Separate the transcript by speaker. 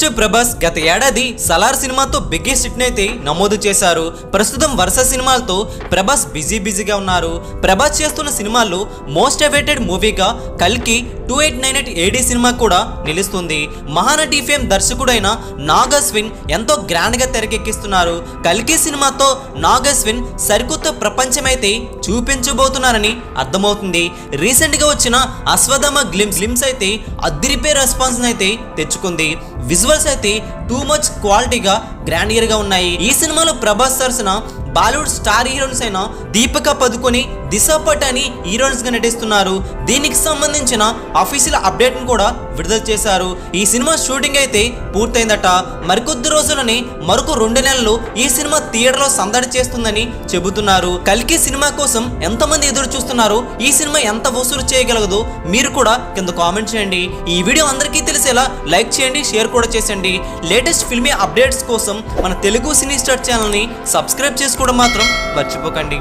Speaker 1: Star Prabhas గత ఏడాది సలార్ సినిమాతో బిగ్గెస్ట్ హిట్ అయితే నమోదు చేశారు. ప్రస్తుతం వరుస సినిమాలతో ప్రభాస్ బిజీగా ఉన్నారు. ప్రభాస్ చేస్తున్న సినిమాల్లో మోస్ట్ అవైటెడ్ మూవీగా కల్కి 2898 AD సినిమా కూడా నిలుస్తుంది. మహానటి ఫేమ్ దర్శకుడైన నాగ్ అశ్విన్ ఎంతో గ్రాండ్ గా తెరకెక్కిస్తున్నారు. కల్కి సినిమాతో నాగ్ అశ్విన్ సరికొత్త ప్రపంచమైతే చూపించబోతున్నారని అర్థమవుతుంది. రీసెంట్ గా వచ్చిన అశ్వథామ గ్లిమ్స్ అయితే అదిరిపే రెస్పాన్స్ అయితే తెచ్చుకుంది. విజువల్స్ అయితే టూ మచ్ క్వాలిటీగా గ్రాండియర్ గా ఉన్నాయి. ఈ సినిమాలో ప్రభాస్ సరసన బాలీవుడ్ స్టార్ హీరోయిన్స్ అయిన దీపికా పదుకొని, దిశా పటాని హీరోయిన్స్ గా నటిస్తున్నారు. దీనికి సంబంధించిన అఫీషియల్ అప్డేట్ ను కూడా విడుదల చేశారు. ఈ సినిమా షూటింగ్ అయితే పూర్తయిందట. మరికొద్ది రోజులని మరొక 2 నెలలు ఈ సినిమా థియేటర్ లో సందడి చేస్తుందని చెబుతున్నారు. కల్కి సినిమా కోసం ఎంతమంది ఎదురు చూస్తున్నారు, ఈ సినిమా ఎంత వసూలు చేయగలదో మీరు కూడా కింద కామెంట్ చేయండి. ఈ వీడియో అందరికీ తెలిసేలా లైక్ చేయండి, షేర్ కూడా చేయండి. లేటెస్ట్ ఫిల్మీ అప్డేట్స్ కోసం మన తెలుగు సినీ స్టార్ ఛానల్ ని సబ్స్క్రైబ్ చేసుకోవడం మాత్రం మర్చిపోకండి.